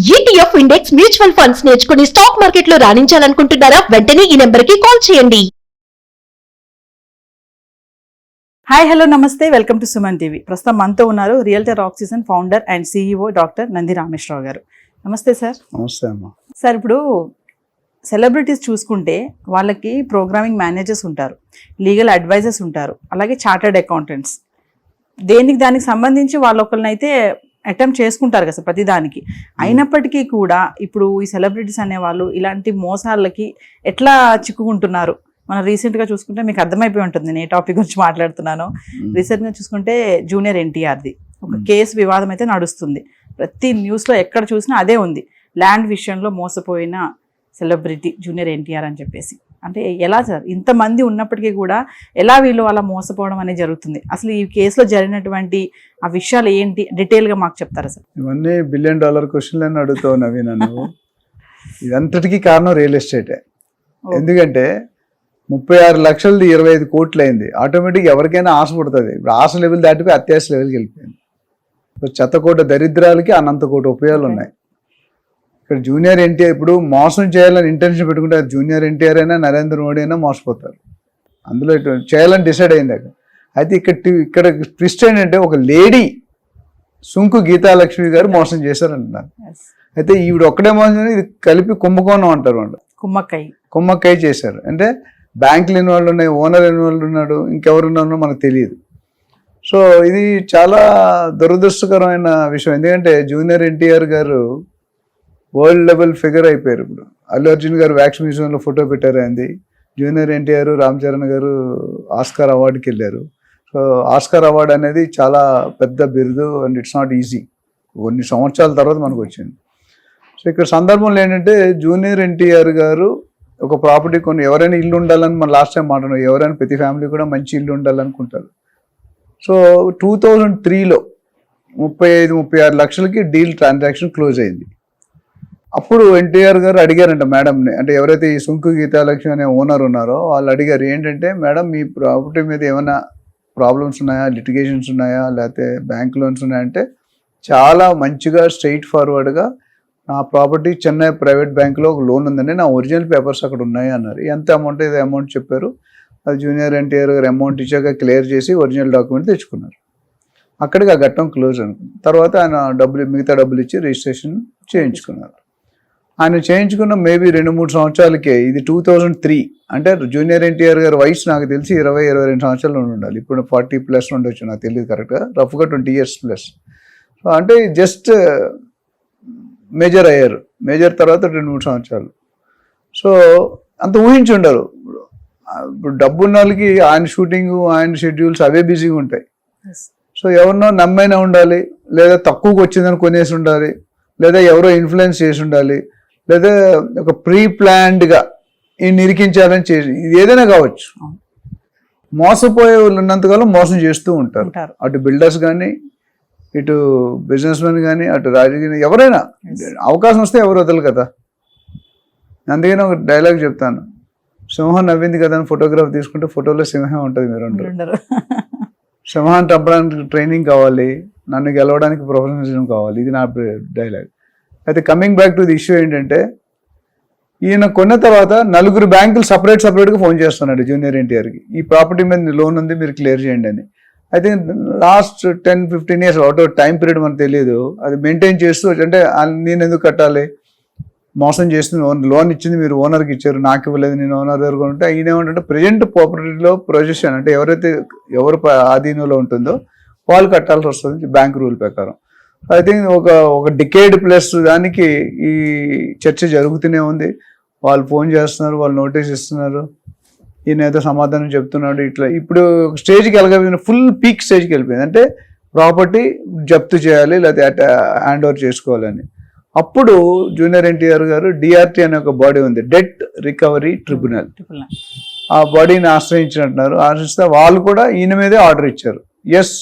ETF index mutual funds నేర్చుకుని stock market లో రాణించాలనుకుంటున్నారా? వెంటనే ఈ నెంబర్ కి కాల్ చేయండి. హాయ్ హలో నమస్తే, వెల్కమ్ టు సుమన్ టీవీ. ప్రస్తుతం మనతో ఉన్నారు realtor oxygen founder and CEO doctor Nandi Rameshwar Rao గారు. నమస్తే సార్. నమస్తే అమ్మా. సార్, ఇప్పుడు సెలబ్రిటీస్ చూసుకుంటే వాళ్ళకి ప్రోగ్రామింగ్ మేనేజర్స్ ఉంటారు, లీగల్ అడ్వైజర్స్ ఉంటారు, అలాగే చార్టర్డ్ అకౌంటెంట్స్. దానికి సంబంధించి వాళ్ళొకరినైతే అటెంప్ట్ చేసుకుంటారు కదా ప్రతి దానికి. అయినప్పటికీ కూడా ఇప్పుడు ఈ సెలబ్రిటీస్ అనేవాళ్ళు ఇలాంటి మోసాలకి ఎట్లా చిక్కుకుంటున్నారు? మనం రీసెంట్గా చూసుకుంటే మీకు అర్థమైపోయి ఉంటుంది నేను ఏ టాపిక్ గురించి మాట్లాడుతున్నాను. రీసెంట్గా చూసుకుంటే జూనియర్ ఎన్టీఆర్ది ఒక కేసు వివాదం అయితే నడుస్తుంది. ప్రతి న్యూస్లో ఎక్కడ చూసినా అదే ఉంది. ల్యాండ్ విషయంలో మోసపోయిన సెలబ్రిటీ జూనియర్ ఎన్టీఆర్ అని చెప్పేసి. అంటే ఎలా సార్, ఇంతమంది ఉన్నప్పటికీ కూడా ఎలా వీళ్ళు అలా మోసపోవడం అనేది జరుగుతుంది? అసలు ఈ కేసులో జరిగినటువంటి ఆ విషయాలు ఏంటి డీటెయిల్గా మాకు చెప్తారా సార్? ఇవన్నీ $1 బిలియన్ క్వశ్చన్లని అడుగుతావు నవీ నన్ను. ఇదంతటికీ కారణం రియల్ ఎస్టేటే. ఎందుకంటే 36 లక్షలది 25 కోట్లు అయింది. ఆటోమేటిక్గా ఎవరికైనా ఆశ పుడుతుంది. ఇప్పుడు ఆశ లెవెల్ దాటిపోయి అత్యాశ లెవెల్కి వెళ్ళిపోయింది. చెత్తకోట దరిద్రాలకి అనంతకోట ఉపయోగాలు ఉన్నాయి. ఇక్కడ జూనియర్ ఎన్టీఆర్ ఇప్పుడు మోసం చేయాలని ఇంటెన్షన్ పెట్టుకుంటే అది జూనియర్ ఎన్టీఆర్ అయినా నరేంద్ర మోడీ అయినా మోసపోతారు. అందులో చేయాలని డిసైడ్ అయింది అక్కడ. అయితే ఇక్కడ ట్విస్ట్ ఏంటంటే ఒక లేడీ సుంకు గీతాలక్ష్మి గారు మోసం చేశారంటున్నారు. అయితే ఈవిడ ఒక్కడే మోసం, ఇది కలిపి కుంభకోణం అంటారు వాళ్ళు. కుమ్మక్కయ్య చేశారు. అంటే బ్యాంక్ లేని వాళ్ళు ఉన్నాయి, ఓనర్ లేని వాళ్ళు ఉన్నాడు, ఇంకెవరు ఉన్నారో మనకు తెలియదు. సో ఇది చాలా దురదృష్టకరమైన విషయం. ఎందుకంటే జూనియర్ ఎన్టీఆర్ గారు వరల్డ్ లెవెల్ ఫిగర్ అయిపోయారు. ఇప్పుడు అల్లు అర్జున్ గారు వ్యాక్స్ మ్యూజియంలో ఫోటో పెట్టారు అయింది. జూనియర్ ఎన్టీఆర్, రామ్ చరణ్ గారు ఆస్కార్ అవార్డుకి వెళ్ళారు. సో ఆస్కార్ అవార్డు అనేది చాలా పెద్ద బిరుదు అండ్ ఇట్స్ నాట్ ఈజీ. కొన్ని సంవత్సరాల తర్వాత మనకు వచ్చింది. సో ఇక్కడ సందర్భంలో ఏంటంటే జూనియర్ ఎన్టీఆర్ గారు ఒక ప్రాపర్టీ కొన్ని, ఎవరైనా ఇల్లు ఉండాలని మనం లాస్ట్ టైం మాట్లాడాం, ఎవరైనా ప్రతి ఫ్యామిలీ కూడా మంచి ఇల్లు ఉండాలనుకుంటారు. సో 2003లో 35-36 లక్షలకి డీల్ ట్రాన్సాక్షన్ క్లోజ్ అయింది. అప్పుడు ఎన్టీఆర్ గారు అడిగారంట మేడంని, అంటే ఎవరైతే ఈ సుంకు గీతాలక్ష్మి అనే ఓనర్ ఉన్నారో వాళ్ళు అడిగారు, ఏంటంటే మేడం మీ ప్రాపర్టీ మీద ఏమైనా ప్రాబ్లమ్స్ ఉన్నాయా, లిటిగేషన్స్ ఉన్నాయా, లేకపోతే బ్యాంక్ లోన్స్ ఉన్నాయంటే చాలా మంచిగా స్ట్రైట్ ఫార్వర్డ్గా నా ప్రాపర్టీ చెన్నై ప్రైవేట్ బ్యాంక్లో ఒక లోన్ ఉందండి, నా ఒరిజినల్ పేపర్స్ అక్కడ ఉన్నాయి అన్నారు. ఎంత అమౌంట్ ఇది అమౌంట్ చెప్పారు. అది జూనియర్ ఎన్టీఆర్ గారు అమౌంట్ ఇచ్చాక క్లియర్ చేసి ఒరిజినల్ డాక్యుమెంట్ తెచ్చుకున్నారు. అక్కడికి ఆ ఘట్టం క్లోజ్ అనుకుంది. తర్వాత ఆయన మిగతా డబ్బులు ఇచ్చి రిజిస్ట్రేషన్ చేయించుకున్నారు. ఆయన చేయించుకున్న మేబీ 2-3 సంవత్సరాలకే, ఇది 2003 అంటే జూనియర్ ఎన్టీఆర్ గారి వయసు నాకు తెలిసి 20-22 సంవత్సరాలు ఉండాలి. ఇప్పుడు 40+ ఉండొచ్చు, నాకు తెలియదు కరెక్ట్గా, రఫ్గా 20 years ప్లస్. సో అంటే జస్ట్ మేజర్ అయ్యారు. మేజర్ తర్వాత 2-3 సంవత్సరాలు. సో అంత ఊహించి ఉండరు. ఇప్పుడు డబ్బు ఉన్న వాళ్ళకి ఆయన షూటింగ్, ఆయన షెడ్యూల్స్ అవే బిజీగా ఉంటాయి. సో ఎవరినో నమ్మైనా ఉండాలి, లేదా తక్కువకి వచ్చిందని కొనేసి ఉండాలి, లేదా ఎవరో ఇన్ఫ్లుయెన్స్ చేసి ఉండాలి, లేదా ఒక ప్రీ ప్లాన్డ్గా ఈ నిరికించాలని చేసి, ఇది ఏదైనా కావచ్చు. మోసపోయే వాళ్ళు ఉన్నంతకాలం మోసం చేస్తూ ఉంటారు. అటు బిల్డర్స్ కానీ, ఇటు బిజినెస్ మెన్ కానీ, అటు రాజకీయ ఎవరైనా అవకాశం వస్తే ఎవరు వదలు కదా. అందుకని ఒక డైలాగ్ చెప్తాను, సింహం నవ్వింది కదా అని ఫోటోగ్రాఫ్ తీసుకుంటే ఫోటోలో సింహం ఉంటుంది, మీరు ఉండరు. సింహాన్ని చంపడానికి ట్రైనింగ్ కావాలి, నన్ను గెలవడానికి ప్రొఫెషనలిజం కావాలి. ఇది నా డైలాగ్. అయితే coming back to the issue ఏంటంటే, ఈయన కొన్న తర్వాత 4 బ్యాంకులు సపరేట్గా ఫోన్ చేస్తున్నాడు జూనియర్ ఎన్టీఆర్కి, ఈ ప్రాపర్టీ మీద లోన్ ఉంది మీరు క్లియర్ చేయండి అని. అయితే last 10-15 years out of time period మనకు తెలియదు, అది మెయింటైన్ చేస్తూ, అంటే నేను ఎందుకు కట్టాలి, మోసం చేస్తుంది, లోన్ ఇచ్చింది మీరు ఓనర్కి ఇచ్చారు, నాకు ఇవ్వలేదు, నేను ఓనర్ దగ్గర ఉంటే. ఈయన ఏమంటే ప్రజెంట్ ప్రాపర్టీలో ప్రొజెషన్, అంటే ఎవరు ఆధీనంలో ఉంటుందో వాళ్ళు కట్టాల్సి వస్తుంది బ్యాంక్ రూల్ ప్రకారం. ఐ థింక్ ఒక డికేడ్ ప్లస్ దానికి ఈ చర్చ జరుగుతూనే ఉంది. వాళ్ళు ఫోన్ చేస్తున్నారు, వాళ్ళు నోటీస్ ఇస్తున్నారు, ఈయన ఏదో సమాధానం చెప్తున్నాడు. ఇట్లా ఇప్పుడు స్టేజ్కి వెళ్ళకపోయింది, ఫుల్ పీక్ స్టేజ్కి వెళ్ళిపోయింది. అంటే ప్రాపర్టీ జప్తు చేయాలి, లేకపోతే హ్యాండ్ ఓవర్ చేసుకోవాలని. అప్పుడు జూనియర్ ఎన్టీఆర్ గారు DRT అనే ఒక బాడీ ఉంది, డెట్ రికవరీ ట్రిబ్యునల్, ఆ బాడీని ఆశ్రయించినట్టున్నారు. ఆశ్రయిస్తే వాళ్ళు కూడా ఈయన మీదే ఆర్డర్ ఇచ్చారు, yes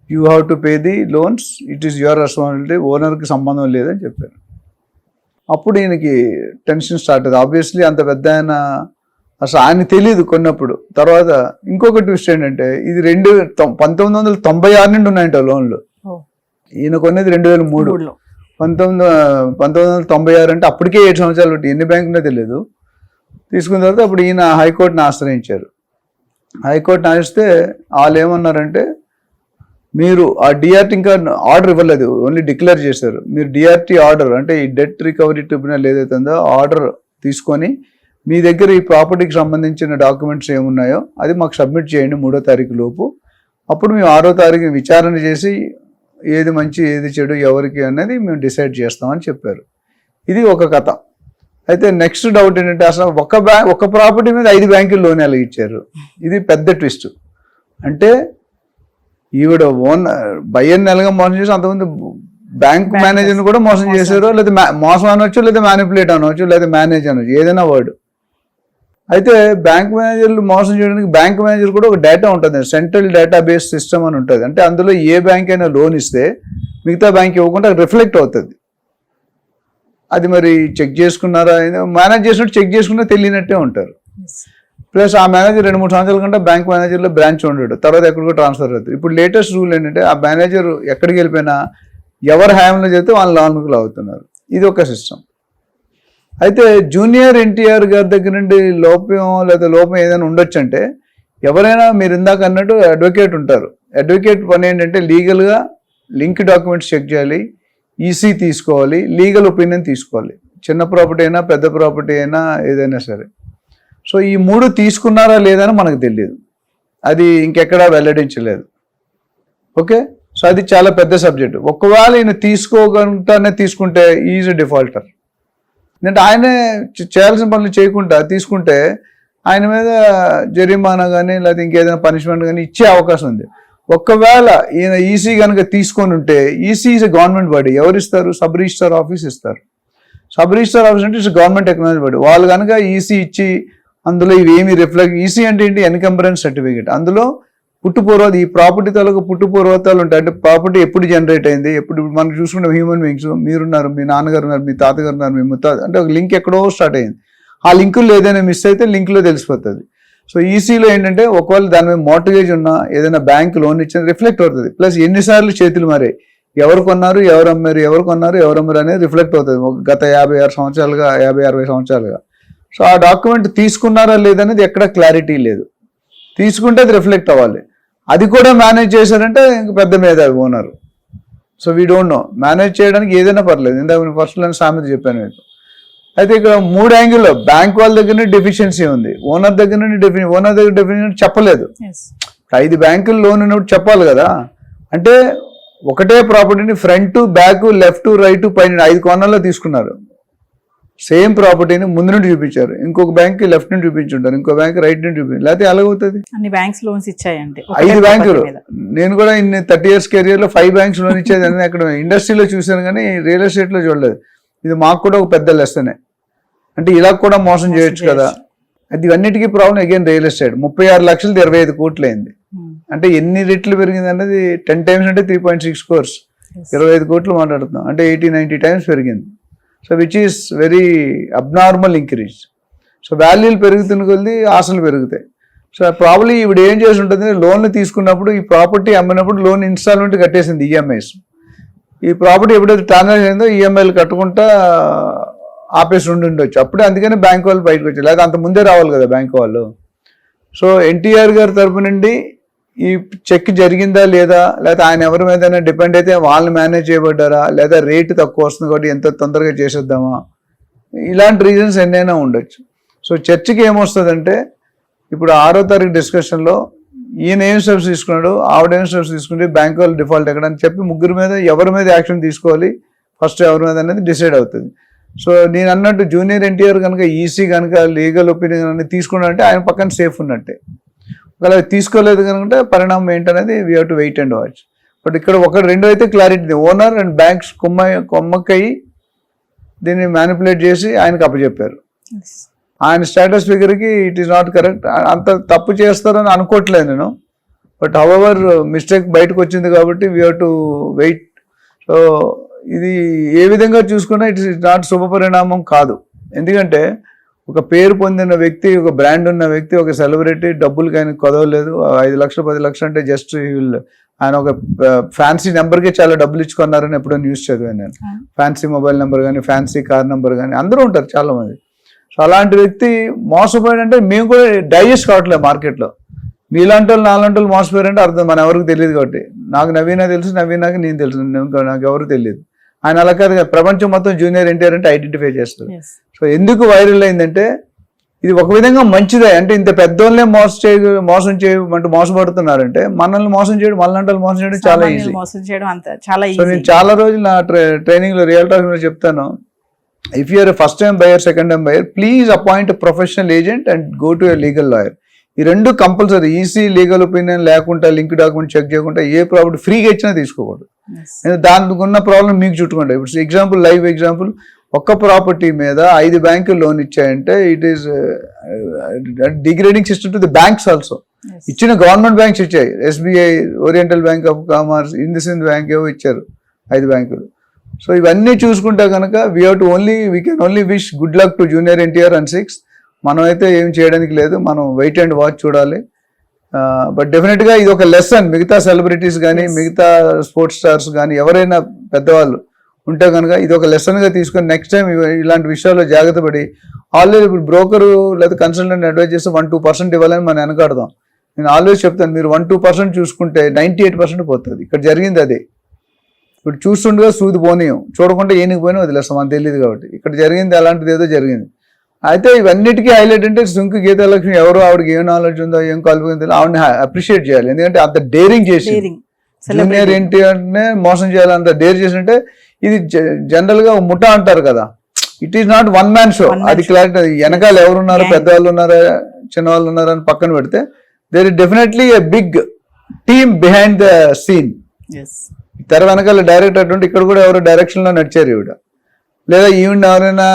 you have to pay the loans, it is your responsibility, ఓనర్కి సంబంధం లేదని చెప్పారు. అప్పుడు ఈయనకి టెన్షన్ స్టార్ట్ అవుతుంది. ఆబ్వియస్లీ అంత పెద్ద ఆయన అసలు ఆయన తెలియదు కొన్నప్పుడు. తర్వాత ఇంకొక ట్విస్ట్ ఏంటంటే, ఇది 1996 నుండి ఉన్నాయంట లోన్లు. ఈయన కొనేది 2003. 1996 అంటే అప్పటికే 7 సంవత్సరాలు బట్టి ఎన్ని బ్యాంకులో తెలియదు. తీసుకున్న తర్వాత అప్పుడు ఈయన హైకోర్టుని ఆశ్రయించారు. హైకోర్టుని ఆశ్రయిస్తే వాళ్ళు ఏమన్నారంటే, మీరు ఆ డిఆర్టీ ఇంకా ఆర్డర్ ఇవ్వలేదు, ఓన్లీ డిక్లేర్ చేశారు. మీరు డిఆర్టీ ఆర్డర్ అంటే ఈ డెట్ రికవరీ ట్రిబ్యునల్ ఏదైతే ఉందో ఆర్డర్ తీసుకొని మీ దగ్గర ఈ ప్రాపర్టీకి సంబంధించిన డాక్యుమెంట్స్ ఏమున్నాయో అది మాకు సబ్మిట్ చేయండి 3వ తారీఖు లోపు. అప్పుడు మేము 6వ తారీఖు విచారణ చేసి ఏది మంచి ఏది చెడు ఎవరికి అనేది మేము డిసైడ్ చేస్తామని చెప్పారు. ఇది ఒక కథ. అయితే నెక్స్ట్ డౌట్ ఏంటంటే, అసలు ఒక ప్రాపర్టీ మీద 5 బ్యాంకులు లోన్ ఎలా ఇచ్చారు? ఇది పెద్ద ట్విస్ట్. అంటే ఈవిడ బయ్యర్ నెలగా మోసం చేసి అంతకుముందు బ్యాంక్ మేనేజర్ని కూడా మోసం చేశారు. లేదా మోసం అనవచ్చు, లేదా మ్యానిపులేట్ అనవచ్చు, లేదా మేనేజ్ అనవచ్చు, ఏదైనా వర్డ్. అయితే బ్యాంక్ మేనేజర్లు మోసం చేయడానికి బ్యాంక్ మేనేజర్ కూడా ఒక డేటా ఉంటుంది, సెంట్రల్ డేటాబేస్ సిస్టమ్ అని ఉంటుంది. అంటే అందులో ఏ బ్యాంక్ అయినా లోన్ ఇస్తే మిగతా బ్యాంక్ ఇవ్వకుండా రిఫ్లెక్ట్ అవుతుంది. అది మరి చెక్ చేసుకున్నారా, మేనేజ్ చేసినట్టు చెక్ చేసుకున్నా తెలియనట్టే ఉంటారు. ప్లస్ ఆ మేనేజర్ 2-3 సంవత్సరాల కంటే బ్యాంక్ మేనేజర్లో బ్రాంచ్ ఉండడు, తర్వాత ఎక్కడికో ట్రాన్స్ఫర్ అవుతుంది. ఇప్పుడు లేటెస్ట్ రూల్ ఏంటంటే, ఆ మేనేజర్ ఎక్కడికి వెళ్ళిపోయినా ఎవరు హయాంలో చెప్తే వాళ్ళు లాన్ముకులు అవుతున్నారు. ఇది ఒక సిస్టమ్. అయితే జూనియర్ ఎన్టీఆర్ గారి దగ్గర నుండి లోపం ఏదైనా ఉండొచ్చు అంటే, ఎవరైనా మీరు ఇందాక అన్నట్టు అడ్వకేట్ ఉంటారు. అడ్వకేట్ పని ఏంటంటే లీగల్గా లింక్ డాక్యుమెంట్స్ చెక్ చేయాలి, ఈసీ తీసుకోవాలి, లీగల్ ఒపీనియన్ తీసుకోవాలి. చిన్న ప్రాపర్టీ అయినా పెద్ద ప్రాపర్టీ అయినా ఏదైనా సరే. సో ఈ 3 తీసుకున్నారా లేదని మనకు తెలియదు, అది ఇంకెక్కడా వెల్లడించలేదు. ఓకే, సో అది చాలా పెద్ద సబ్జెక్ట్. ఒకవేళ ఈయన తీసుకోకుండానే తీసుకుంటే ఈజ్ డిఫాల్టర్. ఎందుకంటే ఆయనే చేయాల్సిన పనులు చేయకుండా తీసుకుంటే ఆయన మీద జరిమానా కానీ లేదా ఇంకేదైనా పనిష్మెంట్ కానీ ఇచ్చే అవకాశం ఉంది. ఒకవేళ ఈయన ఈసీ కనుక తీసుకొని ఉంటే, ఈసీ ఈజ్ గవర్నమెంట్ బాడీ. ఎవరు ఇస్తారు? సబ్ రిజిస్టర్ ఆఫీస్ ఇస్తారు. సబ్ రిజిస్టర్ ఆఫీస్ అంటే ఇట్స్ గవర్నమెంట్ ఎకనామిక్ బాడీ. వాళ్ళు కనుక ఈసీ ఇచ్చి అందులో ఇవేమి రిఫ్లెక్ట్, ఈసీ అంటే ఏంటి? Encumbrance certificate. అందులో ఈ ప్రాపర్టీ తాలూకు పుట్టుపూర్వతాలు ఉంటాయి. అంటే ప్రాపర్టీ ఎప్పుడు జనరేట్ అయింది, ఎప్పుడు మనం చూసుకుంటే హ్యూమన్ బీయింగ్స్, మీరున్నారు, మీ నాన్నగారు ఉన్నారు, మీ తాతగారు ఉన్నారు, మీ ముత్తాత, అంటే ఒక లింక్ ఎక్కడో స్టార్ట్ అయింది. ఆ లింకుల్లో ఏదైనా మిస్ అయితే లింక్లో తెలిసిపోతుంది. సో ఈసీలో ఏంటంటే ఒకవేళ దాని మీద మార్టిగేజ్ ఉన్నా, ఏదైనా బ్యాంక్ లోన్ ఇచ్చినా రిఫ్లెక్ట్ అవుతుంది. ప్లస్ ఎన్నిసార్లు చేతులు మారాయి, ఎవరు కొన్నారు, ఎవరు అమ్మారు, ఎవరు కొన్నారు, ఎవరు అమ్మారు అనేది రిఫ్లెక్ట్ అవుతుంది గత 56 సంవత్సరాలుగా, 50-60 సంవత్సరాలుగా. సో ఆ డాక్యుమెంట్ తీసుకున్నారా లేదనేది ఎక్కడ క్లారిటీ లేదు. తీసుకుంటే అది రిఫ్లెక్ట్ అవ్వాలి. అది కూడా మేనేజ్ చేశారంటే ఇంక పెద్ద మీద owner. So we don't know. Manage చేయడానికి ఏదైనా పర్లేదు. ఇందాక ఫస్ట్ లో సామెత చెప్పాను మీకు. అయితే ఇక్కడ 3 యాంగిల్లో బ్యాంక్ వాళ్ళ దగ్గర నుండి డెఫిషియన్సీ ఉంది, ఓనర్ దగ్గర నుండి డెఫిషియన్సీ చెప్పలేదు. 5 బ్యాంకులు లోన్ ఉన్నప్పుడు చెప్పాలి కదా. అంటే ఒకటే ప్రాపర్టీని ఫ్రంట్, బ్యాక్, లెఫ్ట్, రైట్, పైన 5 కోణాల్లో తీసుకున్నారు. సేమ్ ప్రాపర్టీని ముందు నుండి చూపించారు, ఇంకొక బ్యాంక్ లెఫ్ట్ నుండి చూపించుంటారు, ఇంకో బ్యాంక్ రైట్ నుండి చూపించారు. లేకపోతే ఎలాగవుతుంది? అన్ని బ్యాంక్స్ లోన్స్ ఇచ్చాయంటే 5 బ్యాంకులు. నేను కూడా ఇన్ని 30 years కెరియర్ లో 5 బ్యాంక్స్ లోన్ ఇచ్చేది అని అక్కడ ఇండస్ట్రీలో చూశాను, కానీ రియల్ ఎస్టేట్ లో చూడలేదు. ఇది మాకు కూడా ఒక పెద్ద లెసనే. అంటే ఇలా కూడా మోసం చేయొచ్చు కదా. అది ఇవన్నిటికీ ప్రాబ్లం అగైన్ రియల్ ఎస్టేట్. 36 లక్షలు 25 కోట్లు అయింది. అంటే ఎన్ని రెట్లు పెరిగింది అనేది 10 times అంటే 3.6 crores. 25 కోట్లు మాట్లాడుతున్నాం అంటే 80-90 times పెరిగింది. So which is very abnormal increase. So వాల్యూలు పెరుగుతున్న కొద్దీ ఆశలు పెరుగుతాయి. సో ప్రాబ్లీ ఇప్పుడు ఏం చేసి ఉంటుంది, లోన్లు తీసుకున్నప్పుడు ఈ ప్రాపర్టీ అమ్మినప్పుడు లోన్ ఇన్స్టాల్మెంట్ కట్టేసింది, ఈఎంఐస్. ఈ ప్రాపర్టీ ఎప్పుడైతే ట్రాన్సాక్షన్ అయిందో ఈఎంఐలు కట్టుకుంటా ఆపేసి ఉండొచ్చు. అప్పుడే అందుకని బ్యాంక్ వాళ్ళు బయటకు వచ్చారు, లేదా అంత ముందే రావాలి కదా బ్యాంక్ వాళ్ళు. సో ఎన్టీఆర్ గారి తరపు నుండి ఈ చెక్ జరిగిందా లేదా ఆయన ఎవరి మీద డిపెండ్ అయితే వాళ్ళని మేనేజ్ చేయబడ్డారా, లేదా రేటు తక్కువ వస్తుంది కాబట్టి ఎంత తొందరగా చేసేద్దామా, ఇలాంటి రీజన్స్ ఎన్నైనా ఉండొచ్చు. సో చర్చకి ఏమొస్తుందంటే, ఇప్పుడు 6వ తారీఖు డిస్కషన్లో ఈయన ఏం స్టెప్స్ తీసుకున్నాడు, ఆవిడ ఏం స్టెప్స్ తీసుకుంటే బ్యాంక్ వాళ్ళు డిఫాల్ట్ ఎక్కడ అని చెప్పి ముగ్గురు మీద ఎవరి మీద యాక్షన్ తీసుకోవాలి, ఫస్ట్ ఎవరి మీద అనేది డిసైడ్ అవుతుంది. సో నేను అన్నట్టు జూనియర్ ఎన్టీఆర్ కనుక ఈసీ కనుక లీగల్ ఒపీనియన్ అనేది తీసుకున్నాడంటే ఆయన పక్కన సేఫ్ ఉన్నట్టే. ఒకవేళ తీసుకోలేదు కనుక పరిణామం ఏంటనేది we have to wait and watch. But ఇక్కడ 1-2 అయితే క్లారిటీ, ఓనర్ అండ్ బ్యాంక్స్ కొమ్మక్కయి దీన్ని మ్యానిపులేట్ చేసి ఆయనకు అప్పచెప్పారు. ఆయన స్టేటస్ ఫిగర్కి ఇట్ ఈస్ నాట్ కరెక్ట్. అంత తప్పు చేస్తారని అనుకోవట్లేదు నేను. బట్ హౌఎవర్ మిస్టేక్ బయటకు వచ్చింది కాబట్టి we have to wait. So ఇది ఏ విధంగా చూసుకున్నా ఇట్ ఇస్ నాట్ శుభ పరిణామం కాదు. ఎందుకంటే ఒక పేరు పొందిన వ్యక్తి, ఒక బ్రాండ్ ఉన్న వ్యక్తి, ఒక సెలబ్రిటీ, డబ్బులకి ఆయన కొదవలేదు. 5 లక్షలు 10 లక్షలు అంటే జస్ట్ ఆయన ఒక ఫ్యాన్సీ నెంబర్కి చాలా డబ్బులు ఇచ్చుకున్నారని ఎప్పుడో న్యూస్ చదివాను నేను. ఫ్యాన్సీ మొబైల్ నెంబర్ కానీ ఫ్యాన్సీ కార్ నెంబర్ కానీ అందరూ ఉంటారు చాలా మంది. సో అలాంటి వ్యక్తి మోసపోయాడంటే మేము కూడా డైజెస్ట్ కావట్లేదు మార్కెట్లో. మీలాంటి వాళ్ళు నాలాంటి వాళ్ళు మోసపోయారంటే అర్థం మన ఎవరికి తెలియదు. కాబట్టి నాకు నవీనా తెలుసు, నవీనాకి నేను తెలుసు, నాకు ఎవరు తెలియదు. ఆయన అలా కాదు కదా, ప్రపంచం మొత్తం జూనియర్ ఎన్టీఆర్ అంటే ఐడెంటిఫై చేస్తారు. సో ఎందుకు వైరల్ అయిందంటే ఇది ఒక విధంగా మంచిదే. అంటే ఇంత పెద్దోళ్ళనే మోసపడుతున్నారంటే మనల్ని మోసం చేయడం, మనలాంటి మోసం చేయడం చాలా ఈజీ. మోసం చేయడం అంత చాలా సో నేను చాలా రోజులు నా ట్రైనింగ్ లో రియల్ టాక్ లో చెప్తాను, if you're first time buyer, second time buyer, please appoint professional agent and go to a legal lawyer. ఈ రెండు కంపల్సరీ. ఈసీ లీగల్ ఒపీనియన్ లేకుండా, లింక్ డాక్యుమెంట్ చెక్ చేయకుండా ఏ ప్రాపర్టీ ఫ్రీగా ఇచ్చినా తీసుకోకూడదు. దానికి ఉన్న ప్రాబ్లం మీకు చుట్టుకుంటాయి. ఇప్పుడు ఎగ్జాంపుల్, లైవ్ ఎగ్జాంపుల్, ఒక్క ప్రాపర్టీ మీద 5 బ్యాంకులు లోన్ ఇచ్చాయంటే it is degrading system to the banks also. ఇచ్చిన గవర్నమెంట్ బ్యాంక్స్ ఇచ్చాయి, SBI, oriental bank of commerce, IndusInd bank ఏవో ఇచ్చారు 5 బ్యాంకులు. సో ఇవన్నీ చూసుకుంటే కనుక we can only wish good luck to junior NTR and 6. మనం అయితే ఏం చేయడానికి లేదు, మనం వెయిట్ అండ్ వాచ్ చూడాలి. బట్ డెఫినెట్గా ఇది ఒక లెసన్. మిగతా సెలబ్రిటీస్ కానీ, మిగతా స్పోర్ట్స్ స్టార్స్ కానీ, ఎవరైనా పెద్దవాళ్ళు ఉంటే కనుక ఇది ఒక లెసన్గా తీసుకొని నెక్స్ట్ టైం ఇలాంటి విషయాల్లో జాగ్రత్త పడి, ఆల్రెడీ ఇప్పుడు బ్రోకరు లేదా కన్సల్టెంట్ అడ్వైజ్ చేస్తే 1-2% ఇవ్వాలని మనం వెనకాడదాం. నేను ఆల్వేస్ చెప్తాను, మీరు 1-2% చూసుకుంటే 98% పోతుంది. ఇక్కడ జరిగింది అదే. ఇప్పుడు చూస్తుండగా సూది పోనీయం, చూడకుండా ఏనికి పోయినా వదిలేస్తాం, మనకు తెలియదు. కాబట్టి ఇక్కడ జరిగింది అలాంటిది ఏదో జరిగింది. అయితే ఇవన్నిటికీ హైలైట్ అంటే సుంకు గీతాలక్ష్మి ఎవరో, ఆవిడకి ఏం నాలెడ్జ్ ఉందో, ఏం కలుపుకుందో ఆవిడని అప్రిషియేట్ చేయాలి. ఎందుకంటే అంత డేరింగ్ చేసి జూనియర్ ఎన్టీఆర్నే మోసం చేయాలి, అంత డేర్ చేసింటే ఇది జనరల్ గా ముఠా అంటారు కదా, it is not one man show. అది క్లారిటీ. వెనకాల ఎవరున్నారు, పెద్దవాళ్ళు ఉన్నారా, చిన్నవాళ్ళు ఉన్నారా అని పక్కన పెడితే there is definitely a big team behind the scene. తెర వెనకాల డైరెక్ట్ అటువంటి ఇక్కడ కూడా ఎవరో డైరెక్షన్ లో నడిచారు ఈవిడ, లేదా ఈవిడ ఎవరైనా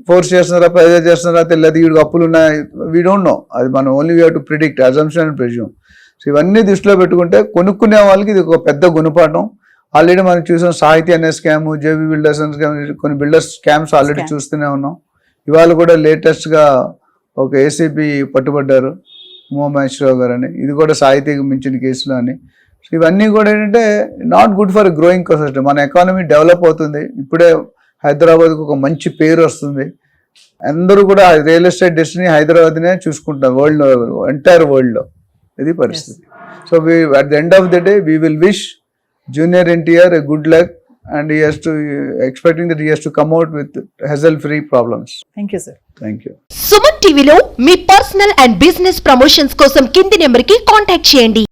ఫోర్స్ చేస్తున్నారా, ప్రెజర్ చేస్తున్నారా తెలియదు, ఈవిడ అప్పులు ఉన్నాయి, వీ డోంట్ నో. అది మనం only we have to predict, assumption and presume. So ఇవన్నీ దృష్టిలో పెట్టుకుంటే కొనుక్కునే వాళ్ళకి ఇది ఒక పెద్ద గుణపాఠం. ఆల్రెడీ మనం చూసాం సాహితీ అనే స్కామ్, జేబీ బిల్డర్స్ అనే స్కామ్, కొన్ని బిల్డర్స్ స్కామ్స్ ఆల్రెడీ చూస్తూనే ఉన్నాం. ఇవాళ కూడా లేటెస్ట్గా ఒక ఏసీపీ పట్టుబడ్డారు, ఉమామహేశ్వరరావు గారు అని. ఇది కూడా సాహితీకి మించిన కేసులు అని. సో ఇవన్నీ కూడా ఏంటంటే not good for growing society. మన ఎకానమీ డెవలప్ అవుతుంది. ఇప్పుడే హైదరాబాద్కి ఒక మంచి పేరు వస్తుంది. అందరూ కూడా రియల్ ఎస్టేట్ డెస్టినీ హైదరాబాద్నే చూసుకుంటారు వరల్డ్, ఎంటైర్ వరల్డ్లో. ఇది పరిస్థితి. So at the end of the day we will wish Junior NTR a good luck, and he has to expecting that he has to come out with hassle-free problems. Thank you, sir. Thank you. Suman టీవీలో మీ personal and business promotions కోసం కింది నెంబర్కి contact చేయండి.